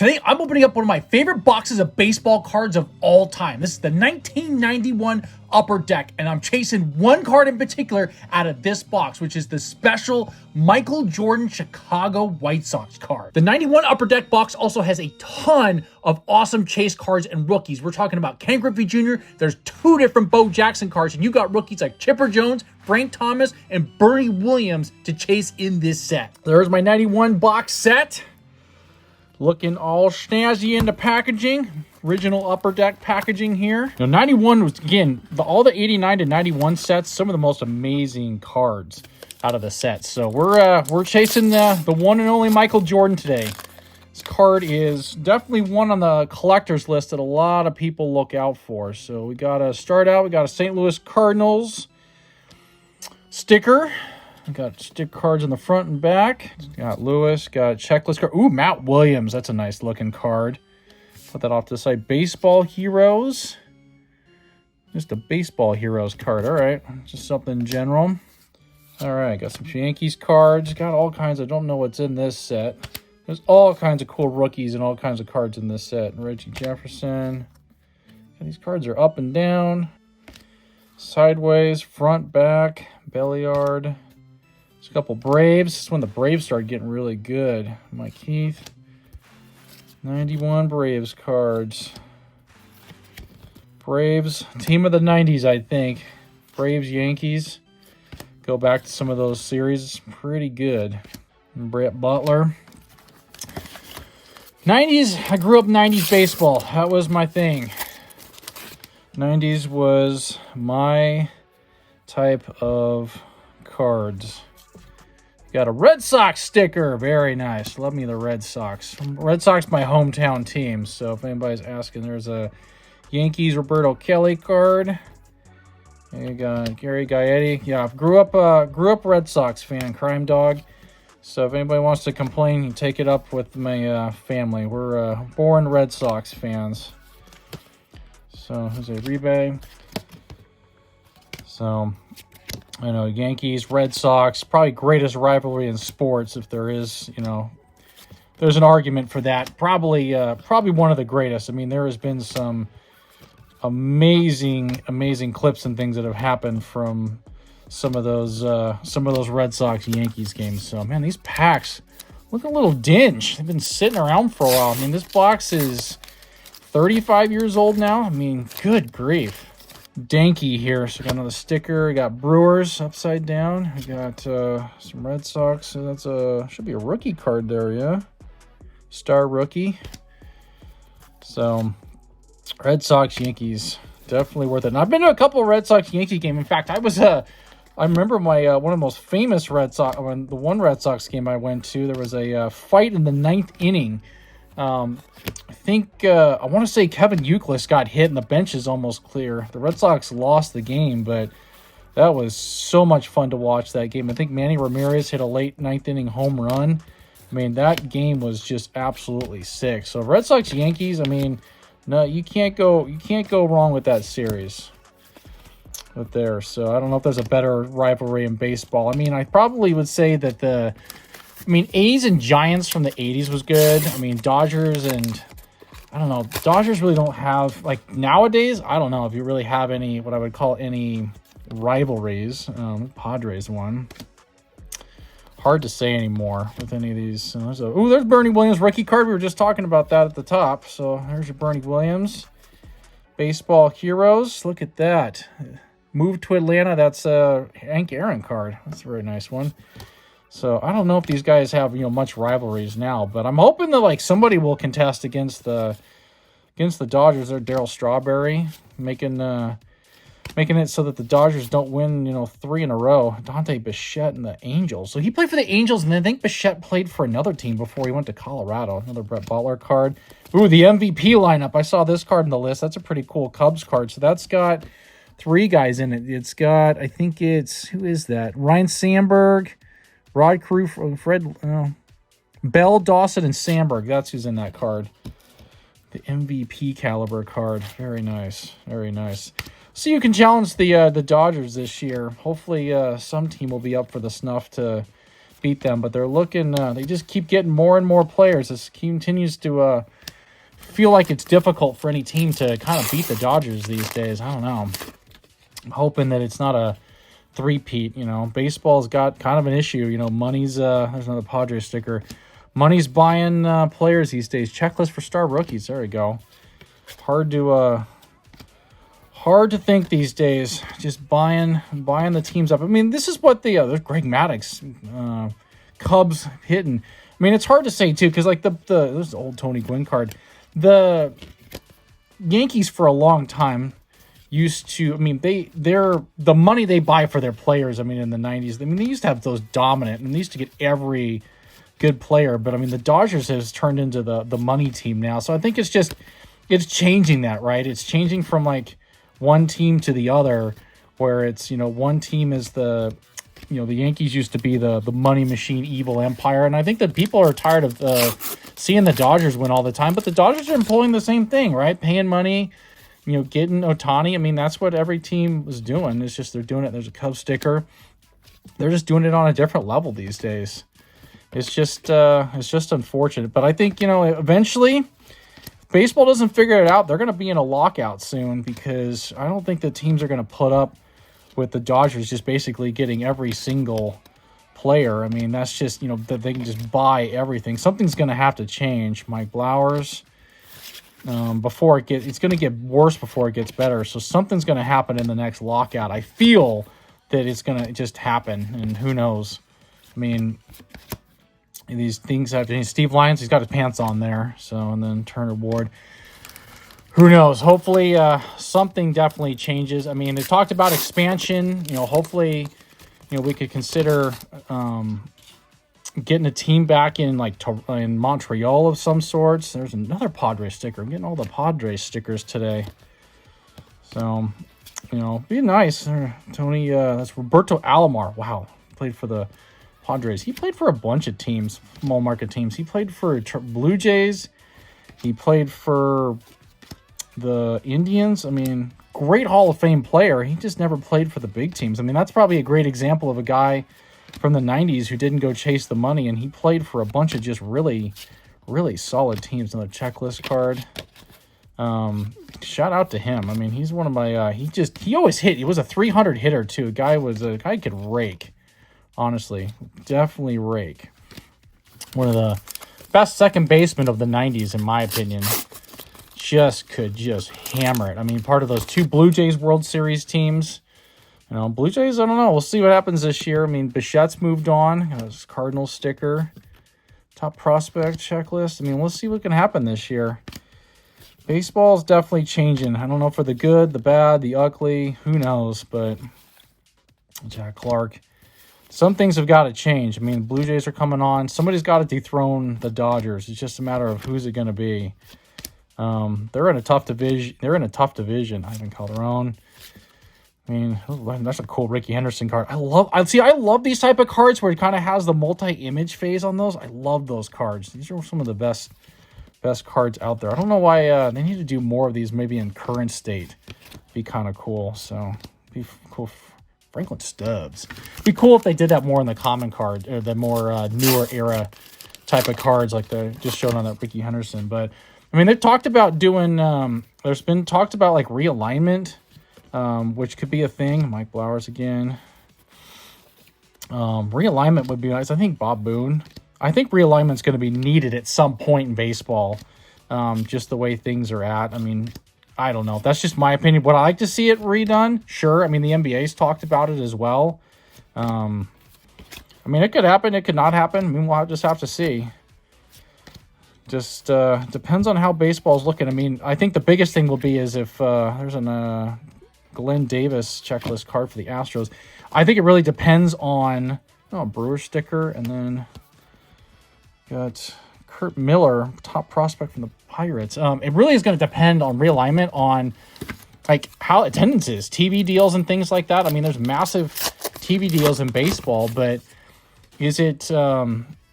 Today, I'm opening up one of my favorite boxes of baseball cards of all time. This is the 1991 Upper Deck, and I'm chasing one card in particular out of this box, which is the special Michael Jordan Chicago White Sox card. The 91 Upper Deck box also has a ton of awesome chase cards and rookies. We're talking about Ken Griffey Jr. There's 2 different Bo Jackson cards, and you got rookies like Chipper Jones, Frank Thomas, and Bernie Williams to chase in this set. There's my 91 box set. Looking all snazzy in the packaging. Original Upper Deck packaging here. Now, 91 was, again, all the 89 to 91 sets, some of the most amazing cards out of the sets. So we're chasing the one and only Michael Jordan today. This card is definitely one on the collector's list that a lot of people look out for. So we got to start out. We got a St. Louis Cardinals sticker. We got stick cards in the front and back. Got Lewis, got a checklist card. Ooh, Matt Williams. That's a nice looking card. Put that off to the side. Baseball Heroes. Just a Baseball Heroes card. All right. Just something general. All right. Got some Yankees cards. Got all kinds. I don't know what's in this set. There's all kinds of cool rookies and all kinds of cards in this set. Reggie Jefferson. And these cards are up and down. Sideways, front, back, Belliard. There's a couple Braves. This is when the Braves started getting really good. Mike Heath. 91 Braves cards. Braves. Team of the 90s, I think. Braves, Yankees. Go back to some of those series. Pretty good. And Brett Butler. 90s. I grew up 90s baseball. That was my thing. 90s was my type of cards. Got a Red Sox sticker. Very nice. Love me the Red Sox. Red Sox, my hometown team. So if anybody's asking, there's a Yankees Roberto Kelly card. You got Gary Gaetti. Yeah, grew up Red Sox fan, crime dog. So if anybody wants to complain, you take it up with my family. We're born Red Sox fans. So here's a rebate. So I know Yankees, Red Sox, probably greatest rivalry in sports. If there is, there's an argument for that. Probably one of the greatest. I mean, there has been some amazing clips and things that have happened from some of those Red Sox Yankees games. So man, these packs look a little dingy. They've been sitting around for a while. I mean, this box is 35 years old now. I mean, good grief. Danky here. So we got another sticker. We got Brewers upside down. We got some Red Sox. So that's should be a rookie card there, yeah. Star rookie. So Red Sox Yankees definitely worth it. And I've been to a couple of Red Sox Yankee games. In fact, I remember my one of the most famous Red Sox. When the one Red Sox game I went to, there was a fight in the 9th inning. I think, I want to say Kevin Youkilis got hit and the bench is almost clear. The Red Sox lost the game, but that was so much fun to watch that game. I think Manny Ramirez hit a late 9th inning home run. I mean, that game was just absolutely sick. So Red Sox Yankees, I mean, no, you can't go wrong with that series. But there, so I don't know if there's a better rivalry in baseball. I mean, I probably would say that A's and Giants from the 80s was good. I mean, Dodgers and, I don't know, Dodgers really don't have, like, nowadays, I don't know if you really have any, what I would call any rivalries. Padres won. Hard to say anymore with any of these. There's Bernie Williams rookie card. We were just talking about that at the top. So there's your Bernie Williams. Baseball Heroes. Look at that. Move to Atlanta. That's a Hank Aaron card. That's a very nice one. So I don't know if these guys have much rivalries now, but I'm hoping that somebody will contest against the Dodgers. They're Darryl Strawberry making it so that the Dodgers don't win 3 in a row. Dante Bichette and the Angels. So he played for the Angels, and then I think Bichette played for another team before he went to Colorado. Another Brett Butler card. Ooh, the MVP lineup. I saw this card in the list. That's a pretty cool Cubs card. So that's got 3 guys in it. It's got, I think who is that? Ryan Sandberg. Rod Carew, Bell, Dawson, and Sandberg. That's who's in that card. The MVP caliber card. Very nice. Very nice. So you can challenge the Dodgers this year. Hopefully some team will be up for the snuff to beat them, but they're looking. They just keep getting more and more players. This continues to feel like it's difficult for any team to kind of beat the Dodgers these days. I don't know. I'm hoping that it's not a three-peat. You know, baseball's got kind of an issue. You know, money's there's another Padres sticker. Money's buying players these days. Checklist for star rookies. There we go. Hard to think these days. Just buying the teams up. I mean, this is what there's Greg Maddux, Cubs hitting. I mean, it's hard to say too because like there's the old Tony Gwynn card. The Yankees for a long time used to. I mean, they're the money they buy for their players. I mean, in the 90s, I mean, they used to have those dominant, and they used to get every good player. But I mean, the Dodgers has turned into the money team now. So I think it's changing that, right? It's changing from like one team to the other, where it's, you know, one team is the Yankees used to be the money machine, evil empire, and I think that people are tired of seeing the Dodgers win all the time. But the Dodgers are employing the same thing, right? Paying money, you know, getting Ohtani. I mean, that's what every team was doing. It's just they're doing it. There's a Cubs sticker. They're just doing it on a different level these days. It's just unfortunate. But I think, you know, eventually, baseball doesn't figure it out, they're going to be in a lockout soon, because I don't think the teams are going to put up with the Dodgers just basically getting every single player. I mean, that's just, you know, that they can just buy everything. Something's going to have to change. Mike Blowers, it's going to get worse before it gets better. So something's going to happen in the next lockout. I feel that it's going to just happen, and who knows? I mean, these things have to. Steve Lyons, he's got his pants on there. So, and then Turner Ward. Who knows? Hopefully, something definitely changes. I mean, they talked about expansion. You know, hopefully, you know, we could consider getting a team back in in Montreal of some sorts. There's another Padres sticker. I'm getting all the Padres stickers today. So, you know, be nice. Tony, that's Roberto Alomar. Wow, played for the Padres. He played for a bunch of teams, small market teams. He played for Blue Jays. He played for the Indians. I mean, great Hall of Fame player. He just never played for the big teams. I mean, that's probably a great example of a guy from the 90s who didn't go chase the money, and he played for a bunch of just really, really solid teams. Another checklist card. Shout out to him. I mean, he's one of my, he always hit. He was a 300 hitter too. A guy could rake. Honestly, definitely rake. One of the best second basemen of the 90s, in my opinion. Could hammer it. I mean, part of those two Blue Jays World Series teams. You know, Blue Jays, I don't know. We'll see what happens this year. I mean, Bichette's moved on. Got his Cardinal sticker. Top prospect checklist. I mean, we'll see what can happen this year. Baseball's definitely changing. I don't know for the good, the bad, the ugly. Who knows? But Jack Clark. Some things have got to change. I mean, Blue Jays are coming on. Somebody's got to dethrone the Dodgers. It's just a matter of who's it going to be. They're in a tough division. Ivan Calderon. I mean, that's a cool Ricky Henderson card. I love these type of cards where it kind of has the multi-image phase on those. I love those cards. These are some of the best cards out there. I don't know why they need to do more of these. Maybe in current state, be kind of cool. So be cool. Franklin Stubbs. Be cool if they did that more in the common card, or the more newer era type of cards like the just showed on that Ricky Henderson. But I mean, they've talked about doing. There's been talked about like realignment, which could be a thing. Mike Blowers again. Realignment would be nice. I think Bob Boone. I think realignment's going to be needed at some point in baseball. Just the way things are at. I mean, I don't know. That's just my opinion. Would I like to see it redone? Sure. I mean, the NBA's talked about it as well. I mean, it could happen. It could not happen. I mean, we'll just have to see. Just depends on how baseball's looking. I mean, I think the biggest thing will be is if there's a Glenn Davis checklist card for the Astros. I think it really depends on Brewer sticker, and then got Kurt Miller, top prospect from the Pirates. It really is going to depend on realignment on like how attendance is, TV deals and things like that. I mean, there's massive TV deals in baseball, but is it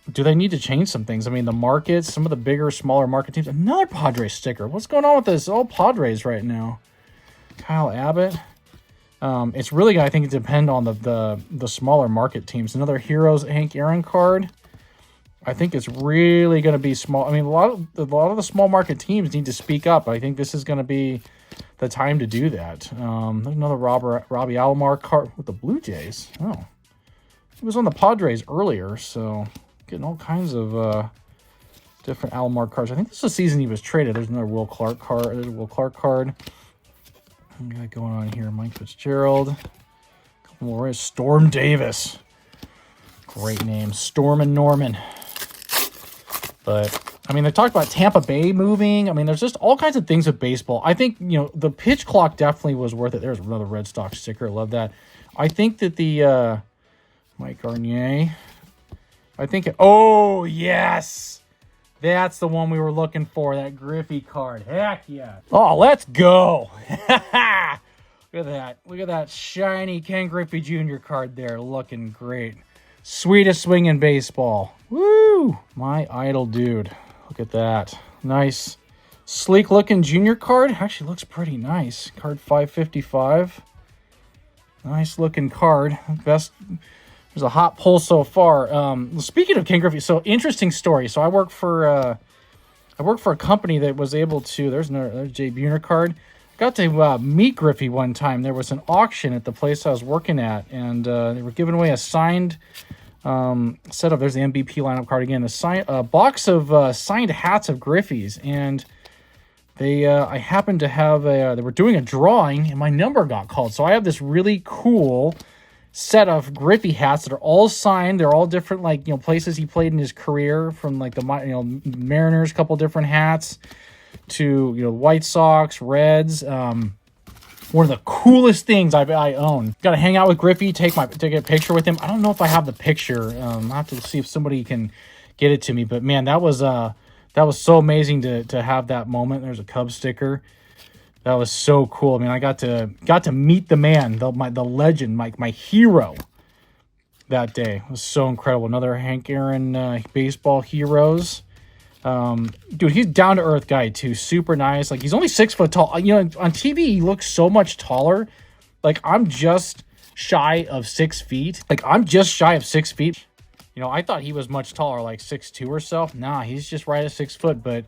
do they need to change some things? I mean, the markets, some of the bigger, smaller market teams. Another Padres sticker. What's going on with this? All Padres right now. Kyle Abbott. It's really going to, I think, depend on the smaller market teams. Another Heroes Hank Aaron card. I think it's really going to be small. I mean, a lot of the small market teams need to speak up. I think this is going to be the time to do that. There's another Robbie Alomar card with the Blue Jays. Oh, he was on the Padres earlier, so getting all kinds of different Alomar cards. I think this is the season he was traded. There's another Will Clark card. There's a Will Clark card. We got going on here. Mike Fitzgerald. A couple more. Storm Davis. Great name, Storm and Norman. But, I mean, they talked about Tampa Bay moving. I mean, there's just all kinds of things with baseball. I think, you know, the pitch clock definitely was worth it. There's another Red Sox sticker. Love that. I think that the Mike Garnier. I think oh, yes. That's the one we were looking for, that Griffey card. Heck yeah. Oh, let's go. Look at that. Look at that shiny Ken Griffey Jr. card there. Looking great. Sweetest swing in baseball. Woo! My idol dude. Look at that. Nice. Sleek looking junior card. Actually looks pretty nice. Card 555. Nice looking card. Best. There's a hot pull so far. Speaking of Ken Griffey, so interesting story. So I work for a company that was able to. There's Jay Buhner card. Got to meet Griffey one time. There was an auction at the place I was working at, and they were giving away a signed set of. There's the MVP lineup card again. A box of signed hats of Griffey's, and they I happened to have they were doing a drawing, and my number got called. So I have this really cool set of Griffey hats that are all signed. They're all different, like, you know, places he played in his career, from like the, you know, Mariners, couple different hats, to, you know, White Sox, Reds. One of the coolest things I own. Got to hang out with Griffey, take a picture with him. I don't know if I have the picture. I'll have to see if somebody can get it to me. But man, that was so amazing to have that moment. There's a Cubs sticker. That was so cool. I mean, I got to meet the man, the legend, my hero. That day it was so incredible. Another Hank Aaron baseball heroes. Dude, he's down to earth guy too. Super nice. Like, he's only 6 foot tall. You know, on TV he looks so much taller. Like, I'm just shy of 6 feet. You know, I thought he was much taller, like 6'2" or so. Nah, he's just right at 6 foot. But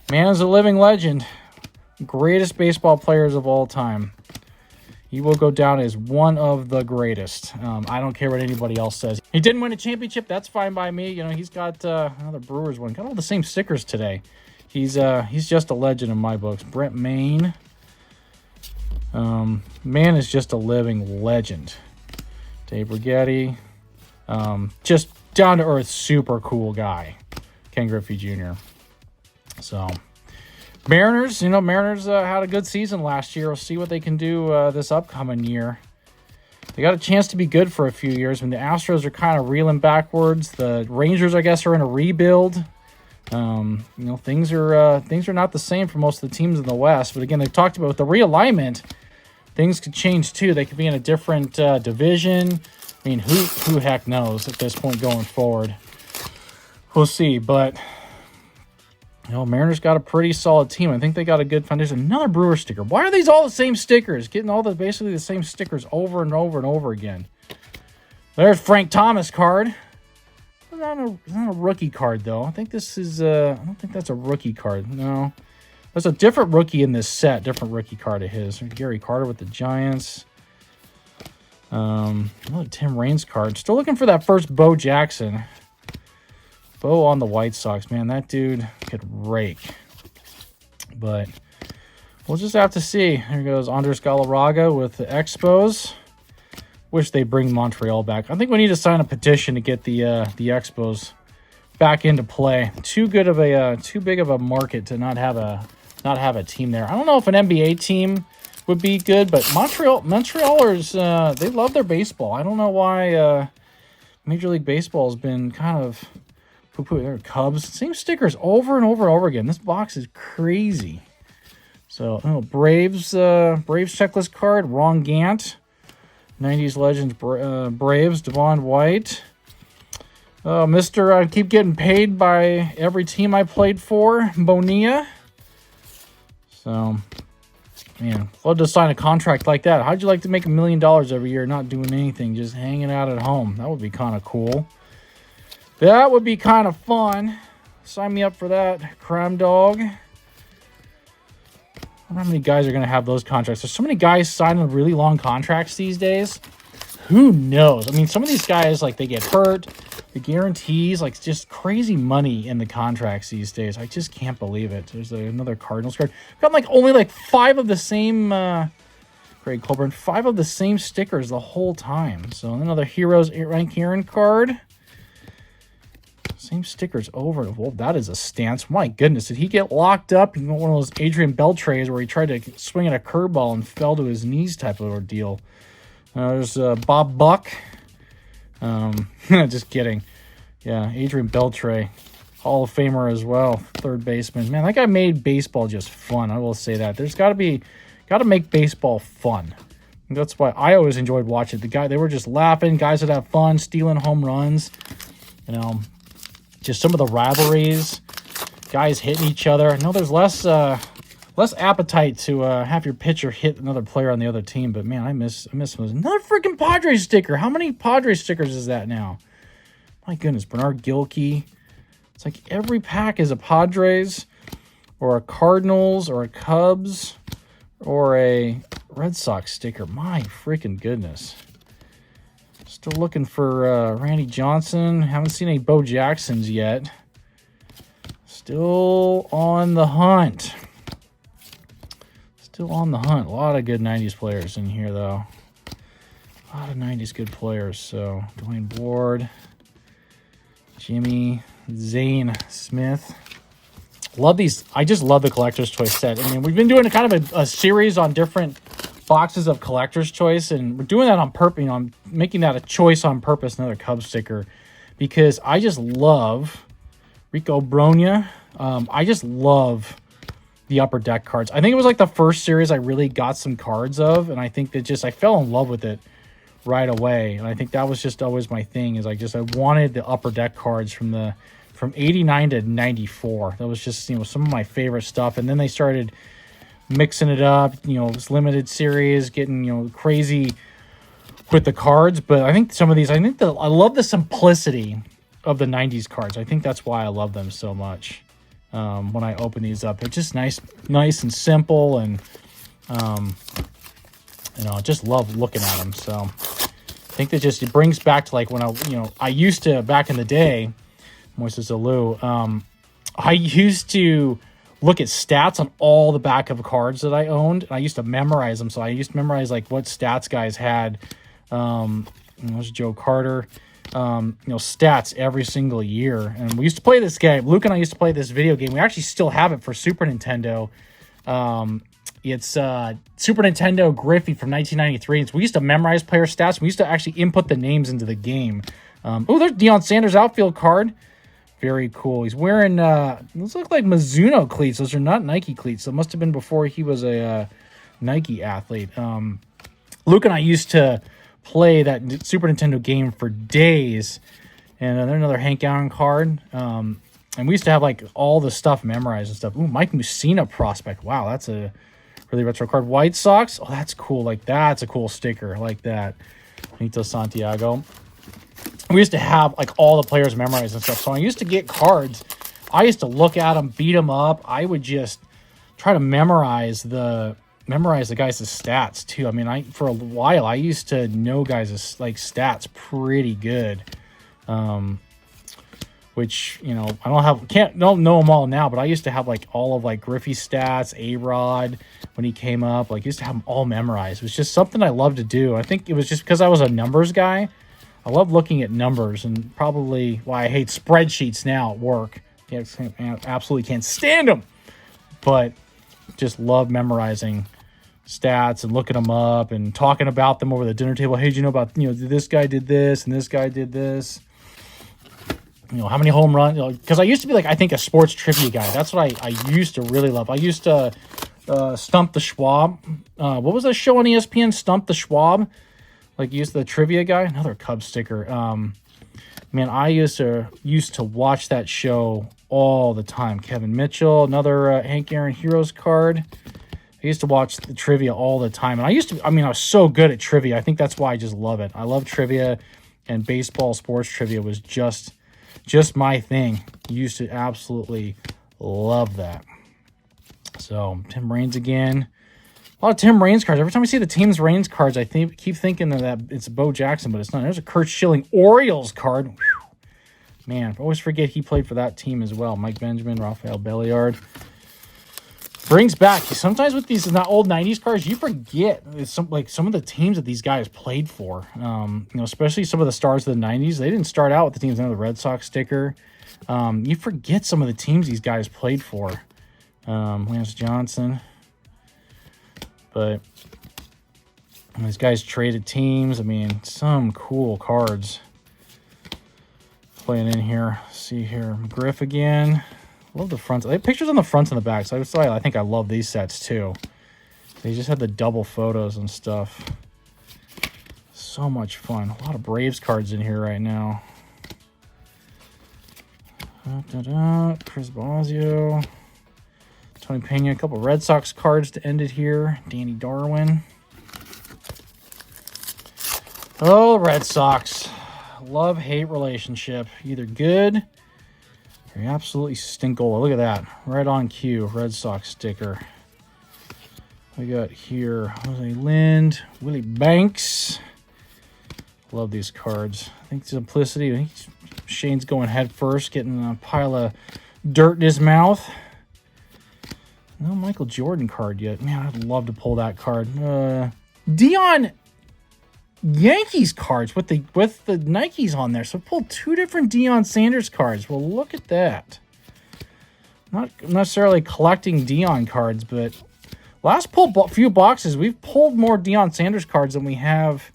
man is a living legend. Greatest baseball players of all time. He will go down as one of the greatest. I don't care what anybody else says. He didn't win a championship. That's fine by me. You know, he's got another Brewers one. Got all the same stickers today. He's just a legend in my books. Brent Maine. Man is just a living legend. Dave Rigetti. Just down to earth, super cool guy. Ken Griffey Jr. So, Mariners, had a good season last year. We'll see what they can do this upcoming year. They got a chance to be good for a few years. When the Astros are kind of reeling backwards, the Rangers, I guess, are in a rebuild. Things are not the same for most of the teams in the West. But again, they've talked about with the realignment, things could change too. They could be in a different division. I mean, who heck knows at this point going forward? We'll see, but Mariners got a pretty solid team. I think they got a good foundation. Another Brewer sticker. Why are these all the same stickers? Getting basically the same stickers over and over and over again. There's Frank Thomas card. It's not a rookie card, though. I think this is I don't think that's a rookie card. No. There's a different rookie in this set. Different rookie card of his. Gary Carter with the Giants. Another Tim Raines card. Still looking for that first Bo Jackson. Bo on the White Sox, man, that dude could rake. But we'll just have to see. Here goes Andres Galarraga with the Expos. Wish they bring Montreal back. I think we need to sign a petition to get the Expos back into play. Too big of a market to not have a team there. I don't know if an NBA team would be good, but Montrealers, they love their baseball. I don't know why Major League Baseball has been kind of poo-poo. There are Cubs. Same stickers over and over and over again. This box is crazy. So, Braves checklist card. Ron Gant. 90s Legends Braves. Devon White. Mr. I keep getting paid by every team I played for. Bonilla. So, Man, love to sign a contract like that. How'd you like to make $1 million every year, not doing anything, just hanging out at home? That would be kind of cool. That would be kind of fun. Sign me up for that, Crime Dog. I don't know how many guys are going to have those contracts. There's so many guys signing really long contracts these days. Who knows? I mean, some of these guys, like, they get hurt. The guarantees, like, just crazy money in the contracts these days. I just can't believe it. There's another Cardinals card. Got, like, only, like, 5 of the same, Greg Colburn, 5 of the same stickers the whole time. So, another Heroes Rank Aaron card. Same stickers over. Well, that is a stance. My goodness, did he get locked up in one of those Adrian Beltres where he tried to swing at a curveball and fell to his knees type of ordeal? There's Bob Buck. Just kidding. Yeah, Adrian Beltre, Hall of Famer as well, third baseman. Man, that guy made baseball just fun. I will say that. There's got to make baseball fun. And that's why I always enjoyed watching it. They were just laughing. Guys would have fun, stealing home runs. You know, just some of the rivalries, guys hitting each other. I know there's less appetite to have your pitcher hit another player on the other team, but man, I miss those. Another freaking Padres sticker. How many Padres stickers is that now? My goodness, Bernard Gilkey. It's like every pack is a Padres or a Cardinals or a Cubs or a Red Sox sticker. My freaking goodness. Still looking for Randy Johnson. Haven't seen any Bo Jacksons yet. Still on the hunt. Still on the hunt. A lot of good 90s players in here, though. A lot of 90s good players. So, Dwayne Ward, Jimmy, Zane Smith. Love these. I just love the Collector's Choice set. I mean, we've been doing kind of a series on different boxes of Collector's Choice, and we're doing that on purpose. You know, I'm making that a choice on purpose, another Cubs sticker, because I just love Rico Bronya. I just love the Upper Deck cards. I think it was like the first series I really got some cards of, and I think that I fell in love with it right away. And I think that was just always my thing, is I wanted the Upper Deck cards from 89 to 94. That was just, you know, some of my favorite stuff. And then they started mixing it up, you know, this limited series, getting, you know, crazy with the cards. But I think some of these, I love the simplicity of the 90s cards. I think that's why I love them so much. When I open these up, they're just nice and simple, and you know, I just love looking at them. So I think that it brings back to like when I used to, back in the day, Moises Alou, I used to look at stats on all the back of cards that I owned, and I used to memorize them. So I used to memorize like what stats guys had. There's Joe Carter. Stats every single year. And we used to play this game. Luke and I used to play this video game. We actually still have it for Super Nintendo. It's Super Nintendo Griffey from 1993. We used to memorize player stats. We used to actually input the names into the game. There's Deion Sanders outfield card. Very cool. He's wearing, those look like Mizuno cleats. Those are not Nike cleats. That must have been before he was a Nike athlete. Luke and I used to play that Super Nintendo game for days. And another Hank Aaron card. And we used to have like all the stuff memorized and stuff. Ooh, Mike Mussina prospect. Wow, that's a really retro card. White Sox. Oh, that's cool. Like, that's a cool sticker. I like that. Benito Santiago. We used to have like all the players memorized and stuff. So I used to get cards. I used to look at them, beat them up. I would just try to memorize the guys' stats too. I mean, for a while I used to know guys' like stats pretty good. Which, you know, don't know them all now, but I used to have like all of like Griffey's stats, A-Rod when he came up. Like, I used to have them all memorized. It was just something I loved to do. I think it was just because I was a numbers guy. I love looking at numbers, and probably why I hate spreadsheets now at work. Absolutely can't stand them. But just love memorizing stats and looking them up and talking about them over the dinner table. Hey, do you know about, this guy did this and this guy did this? How many home runs? Because I used to be like, I think, a sports trivia guy. That's what I used to really love. I used to Stump the Schwab. What was that show on ESPN? Stump the Schwab. Like, used the trivia guy. Another Cubs sticker. Man, I used to watch that show all the time. Kevin Mitchell. Another Hank Aaron Heroes card. I used to watch the trivia all the time. And I was so good at trivia. I think that's why I just love it. I love trivia, and baseball sports trivia was just my thing. Used to absolutely love that. So, Tim Raines again. A lot of Tim Raines cards. Every time I see the Tim Raines cards, I keep thinking that it's Bo Jackson, but it's not. There's a Curt Schilling Orioles card. Whew. Man, I always forget he played for that team as well. Mike Benjamin, Rafael Belliard. Brings back, sometimes with these not old 90s cards, you forget some of the teams that these guys played for. Especially some of the stars of the 90s. They didn't start out with the teams under the Red Sox sticker. You forget some of the teams these guys played for. Lance Johnson. But these guys traded teams. I mean, some cool cards playing in here. See here, McGriff again. Love the fronts. They have pictures on the fronts and the backs. I think I love these sets too. They just had the double photos and stuff. So much fun. A lot of Braves cards in here right now. Chris Bosio. Tony Pena. A couple Red Sox cards to end it here. Danny Darwin. Oh, Red Sox. Love-hate relationship. Either good or absolutely stinkola. Look at that. Right on cue. Red Sox sticker. We got here Jose Lind, Willie Banks. Love these cards. I think simplicity. I think Shane's going head first, getting a pile of dirt in his mouth. No Michael Jordan card yet. Man, I'd love to pull that card. Dion Yankees cards with the Nikes on there. So pull two different Deion Sanders cards. Well, look at that. Not necessarily collecting Deion cards, but last few boxes, we've pulled more Deion Sanders cards than we have,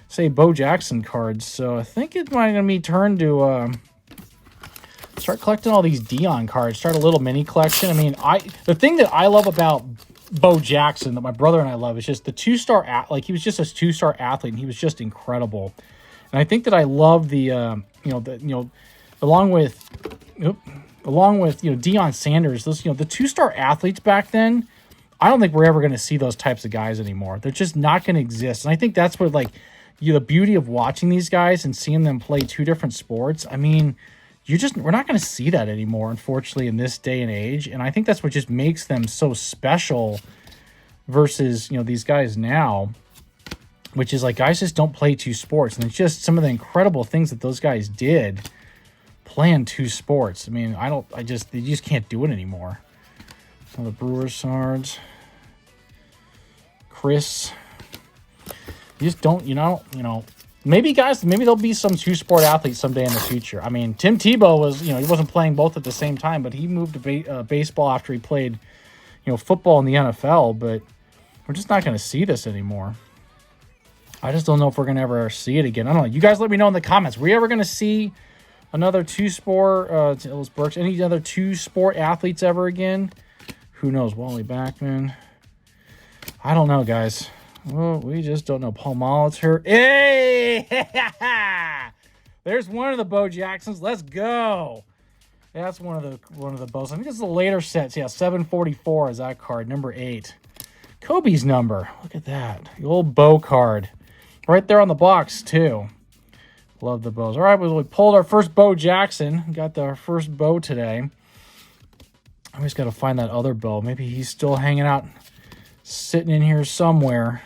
say, Bo Jackson cards. So I think it might be turn to start collecting all these Deion cards. Start a little mini collection. I mean, the thing that I love about Bo Jackson, that my brother and I love, is just the two-star, he was just a two-star athlete, and he was just incredible. And I think that I love along with Deion Sanders, those, the two-star athletes back then. I don't think we're ever going to see those types of guys anymore. They're just not going to exist. And I think that's what the beauty of watching these guys and seeing them play two different sports. I mean, we're not going to see that anymore, unfortunately, in this day and age. And I think that's what just makes them so special versus, these guys now, which is guys just don't play two sports. And it's just some of the incredible things that those guys did playing two sports. I mean, they just can't do it anymore. Some of the Brewers cards. Chris. You just don't, maybe there'll be some two-sport athletes someday in the future. I mean, Tim Tebow was, he wasn't playing both at the same time, but he moved to baseball after he played, football in the NFL. But we're just not going to see this anymore. I just don't know if we're going to ever see it again. I don't know. You guys let me know in the comments. Are we ever going to see another two-sport, any other two-sport athletes ever again? Who knows? Wally Backman. I don't know, guys. Well, we just don't know. Paul Molitor. Hey! There's one of the Bo Jacksons. Let's go. That's one of the Bo's. I think this is the later sets. Yeah, 744 is that card. Number 8. Kobe's number. Look at that. The old Bo card. Right there on the box, too. Love the Bo's. All right, we pulled our first Bo Jackson. Got our first Bo today. I always got to find that other Bo. Maybe he's still hanging out, sitting in here somewhere.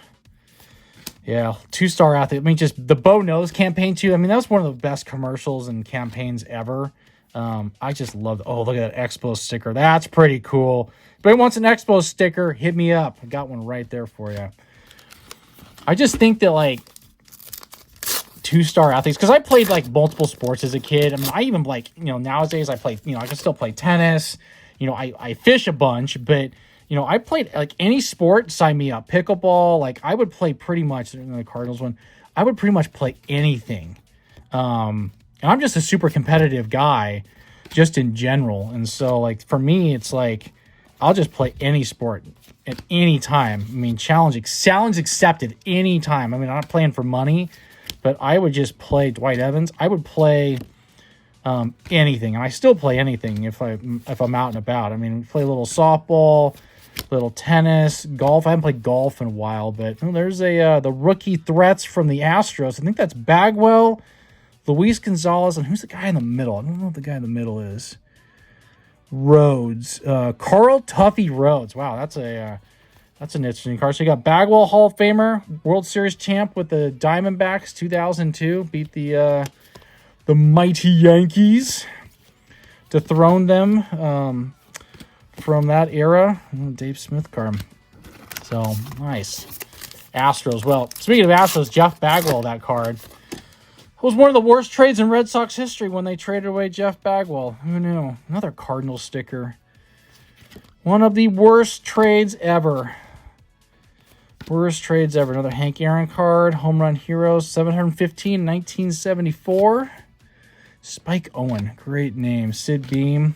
Yeah, two-star athlete. I mean, just the Bo Knows campaign, too. I mean, that was one of the best commercials and campaigns ever. I just love it. Oh, look at that Expo sticker. That's pretty cool. If anybody wants an Expo sticker, hit me up. I got one right there for you. I just think that, two-star athletes, because I played, multiple sports as a kid. I mean, I even, nowadays I play, I can still play tennis. I fish a bunch, but... I played, any sport, sign me up. Pickleball, I would play pretty much, the Cardinals one, I would pretty much play anything. And I'm just a super competitive guy, just in general. And so, for me, it's I'll just play any sport at any time. I mean, challenge accepted any time. I mean, I'm not playing for money, but I would just play Dwight Evans. I would play anything, and I still play anything if I'm out and about. I mean, play a little softball, Little tennis, golf. I haven't played golf in a while, but there's a the rookie threats from the Astros. I think that's Bagwell, Luis Gonzalez, and who's the guy in the middle? I don't know what the guy in the middle is. Rhodes, Carl Tuffy Rhodes. Wow, that's an interesting card. So you got Bagwell, Hall of Famer, World Series champ with the Diamondbacks, 2002, beat the mighty Yankees, dethroned them from that era. Dave Smith card. So nice. Astros. Well, speaking of Astros, Jeff Bagwell, that card was one of the worst trades in Red Sox history when they traded away Jeff Bagwell. Who knew? Another Cardinal sticker. One of the worst trades ever. Worst trades ever. Another Hank Aaron card. Home Run Heroes. 715, 1974. Spike Owen. Great name. Sid Beam.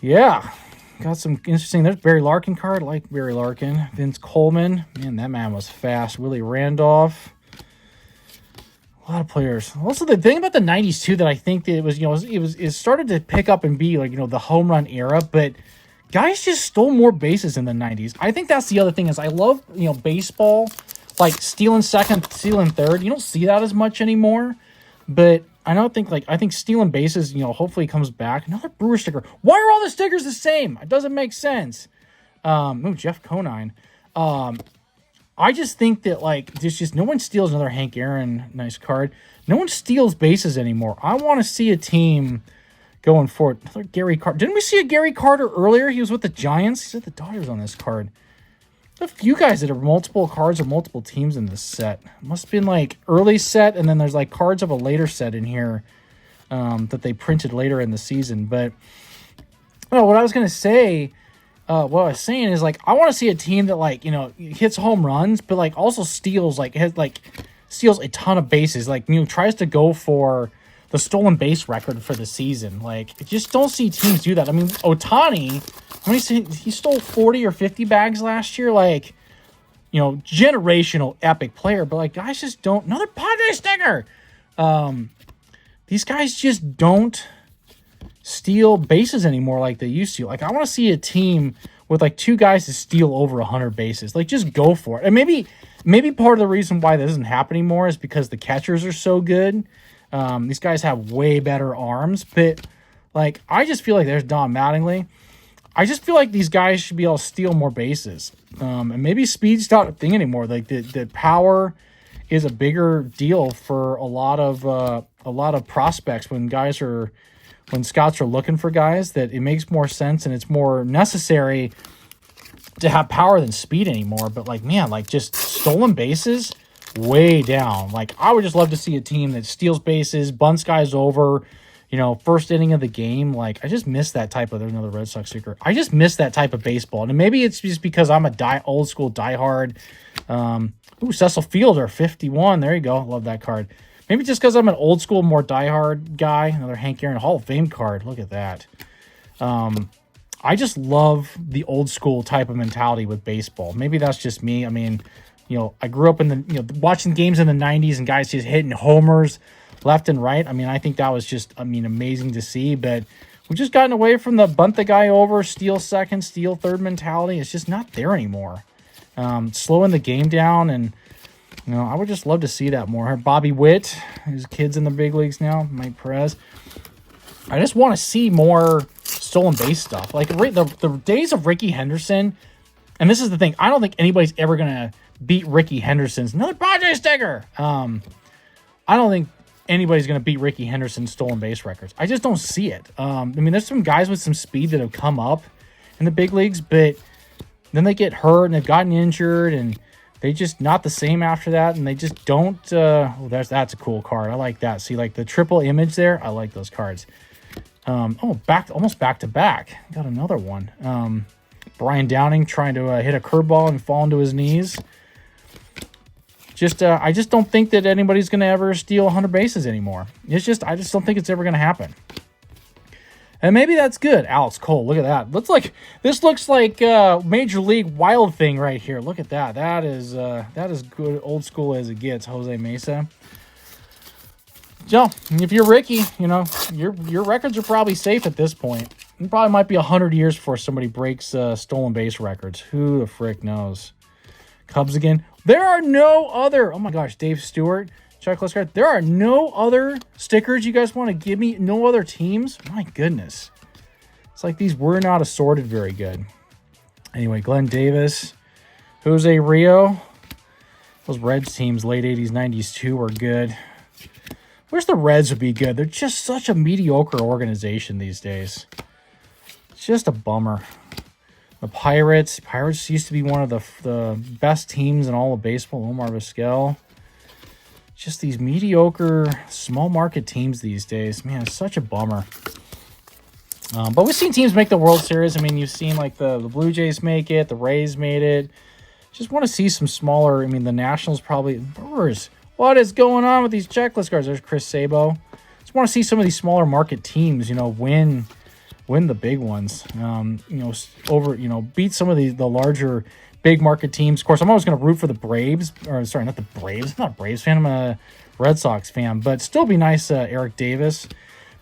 Yeah. Got some interesting. There's Barry Larkin card. I like Barry Larkin. Vince Coleman. Man, that man was fast. Willie Randolph. A lot of players. Also, the thing about the 90s, too, that I think that it started to pick up and be like, the home run era, but guys just stole more bases in the 90s. I think that's the other thing is I love, baseball, like stealing second, stealing third. You don't see that as much anymore, but I think stealing bases, hopefully comes back. Another Brewer sticker. Why are all the stickers the same? It doesn't make sense. Jeff Conine. I just think that, there's just no one steals another Hank Aaron nice card. No one steals bases anymore. I want to see a team going forward. Another Gary Carter. Didn't we see a Gary Carter earlier? He was with the Giants. He said the Dodgers on this card. There's a few guys that have multiple cards or multiple teams in this set. It must have been, early set, and then there's, cards of a later set in here that they printed later in the season. But, what I was going to say... what I was saying is, I want to see a team that, hits home runs, but, also steals, steals a ton of bases. Tries to go for the stolen base record for the season. Just don't see teams do that. I mean, Ohtani, he stole 40 or 50 bags last year. Generational epic player. But, guys just don't. Another Padre sticker! These guys just don't steal bases anymore like they used to. I want to see a team with two guys to steal over 100 bases. Just go for it. And maybe part of the reason why that doesn't happen anymore is because the catchers are so good. These guys have way better arms, but I just feel like there's Don Mattingly. I just feel like these guys should be able to steal more bases. And maybe speed's not a thing anymore. The power is a bigger deal for a lot of prospects when scouts are looking for guys, that it makes more sense and it's more necessary to have power than speed anymore. But just stolen bases, way down. I would just love to see a team that steals bases, bunts guys over, first inning of the game. I just miss that type of, there's another Red Sox sticker. I just miss that type of baseball. And maybe it's just because I'm a old school diehard. Cecil Fielder, 51. There you go. Love that card. Maybe just because I'm an old school, more diehard guy. Another Hank Aaron Hall of Fame card. Look at that. I just love the old school type of mentality with baseball. Maybe that's just me. I mean, I grew up in watching games in the 90s and guys just hitting homers left and right. I mean, I think that was just, amazing to see. But we've just gotten away from the bunt the guy over, steal second, steal third mentality. It's just not there anymore. Slowing the game down, and I would just love to see that more. Bobby Witt, his kid's in the big leagues now. Mike Perez. I just want to see more stolen base stuff. The days of Ricky Henderson, and this is the thing, I don't think anybody's ever going to beat Ricky Henderson's. Another Padre sticker! I don't think anybody's going to beat Ricky Henderson's stolen base records. I just don't see it. There's some guys with some speed that have come up in the big leagues, but then they get hurt and they've gotten injured, and they just not the same after that, and they just don't. That's a cool card. I like that. See, the triple image there. I like those cards. Almost back to back. Got another one. Brian Downing trying to hit a curveball and fall into his knees. I just don't think that anybody's going to ever steal 100 bases anymore. I just don't think it's ever going to happen. And maybe that's good. Alex Cole, look at that. This looks like Major League Wild Thing right here. Look at that. That is good, old school as it gets. Jose Mesa. Joe, if you're Ricky, your records are probably safe at this point. It probably might be 100 years before somebody breaks stolen base records. Who the frick knows? Cubs again. There are no other. Oh my gosh, Dave Stewart. Checklist card. There are no other stickers you guys want to give me? No other teams? My goodness. It's like these were not assorted very good. Anyway, Glenn Davis. Jose Rio. Those Reds teams, late 80s, 90s too, were good. Wish the Reds would be good. They're just such a mediocre organization these days. It's just a bummer. The Pirates. Pirates used to be one of the best teams in all of baseball. Omar Vizquel. Just these mediocre, small market teams these days. Man, it's such a bummer. But we've seen teams make the World Series. I mean, you've seen like the Blue Jays make it. The Rays made it. Just want to see some smaller. I mean, the Nationals probably. Brewers. What is going on with these checklist cards? There's Chris Sabo. Just want to see some of these smaller market teams, win the big ones. Beat some of the larger big market teams. Of course, I'm always going to root for the Braves. Or sorry, not the Braves. I'm not a Braves fan. I'm a Red Sox fan. But still be nice, Eric Davis.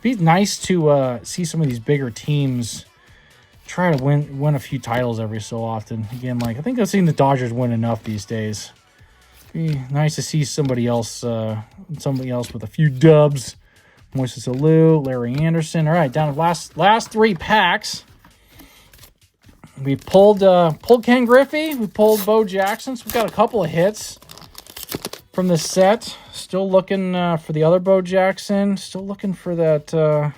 Be nice to see some of these bigger teams try to win a few titles every so often. Again, I think I've seen the Dodgers win enough these days. Be nice to see somebody else with a few dubs. Moises Alou, Larry Anderson. All right, down to last 3 packs. We pulled Ken Griffey. We pulled Bo Jackson. So we got a couple of hits from this set. Still looking for the other Bo Jackson. Still looking for that.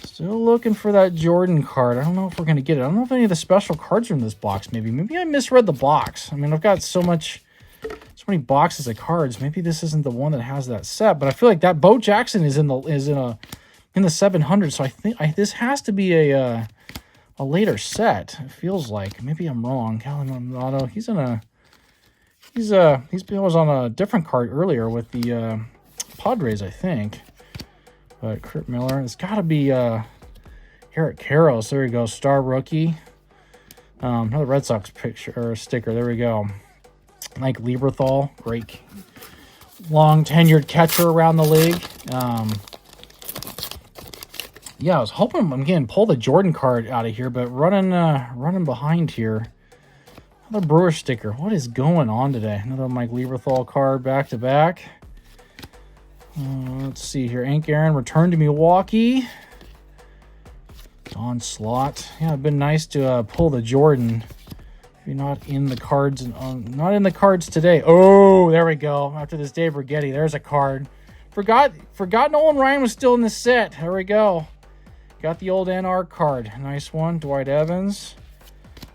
Still looking for that Jordan card. I don't know if we're gonna get it. I don't know if any of the special cards are in this box. Maybe I misread the box. I mean, I've got so many boxes of cards. Maybe this isn't the one that has that set. But I feel like that Bo Jackson is in the 700. So I think this has to be a later set. It feels like. Maybe I'm wrong. Calvin Maldonado. He was on a different card earlier with the Padres, I think. But Kurt Miller. It's got to be Eric Karros. There we go. Star rookie. Another Red Sox picture or sticker. There we go. Mike Lieberthal. Great long tenured catcher around the league. Yeah, I was hoping I'm getting pull the Jordan card out of here, but running behind here. Another Brewer sticker. What is going on today? Another Mike Lieberthal card back to back. Let's see here. Hank Aaron returned to Milwaukee. Don Slott. Yeah, it'd been nice to pull the Jordan. Maybe not in the cards. Not in the cards today. Oh, there we go. After this Dave Righetti, there's a card. Forgot Nolan Ryan was still in the set. There we go. Got the old NR card. Nice one. Dwight Evans.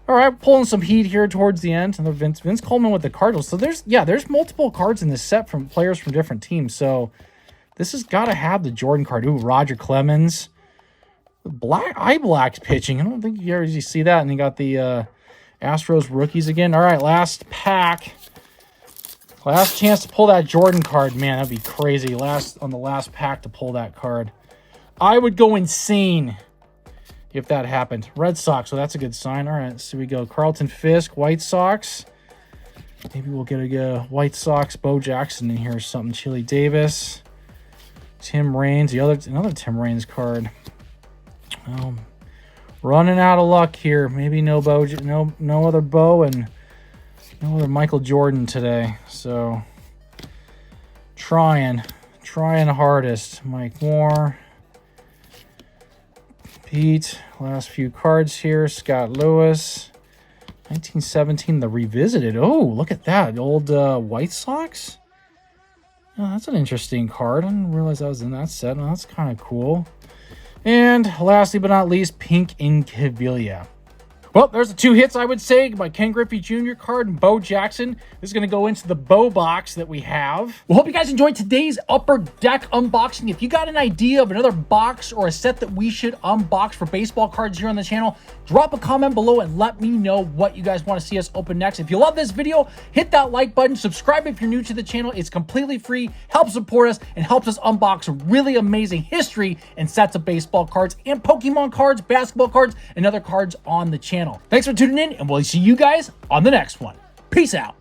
All right, pulling some heat here towards the end. And Vince Coleman with the Cardinals. So there's multiple cards in this set from players from different teams. So this has got to have the Jordan card. Ooh, Roger Clemens. Black's pitching. I don't think you ever see that. And you got the Astros rookies again. All right, last pack. Last chance to pull that Jordan card. Man, that'd be crazy. On the last pack to pull that card. I would go insane if that happened. Red Sox, so that's a good sign. All right, so we go. Carlton Fisk, White Sox. Maybe we'll get a White Sox Bo Jackson in here or something. Chili Davis. Tim Raines, another Tim Raines card. Running out of luck here. Maybe no other Bo and no other Michael Jordan today. So trying hardest. Mike Moore. Pete. Last few cards here. Scott Lewis. 1917, the Revisited. Oh, look at that. Old White Sox. Oh, that's an interesting card. I didn't realize that was in that set. Oh, that's kind of cool. And lastly but not least, Pink Incaviglia. Well, there's the 2 hits, I would say, by Ken Griffey Jr. card and Bo Jackson. This is going to go into the Bo box that we have. Well, hope you guys enjoyed today's Upper Deck unboxing. If you got an idea of another box or a set that we should unbox for baseball cards here on the channel, drop a comment below and let me know what you guys want to see us open next. If you love this video, hit that like button. Subscribe if you're new to the channel. It's completely free, helps support us, and helps us unbox really amazing history and sets of baseball cards and Pokemon cards, basketball cards, and other cards on the channel. Thanks for tuning in, and we'll see you guys on the next one. Peace out.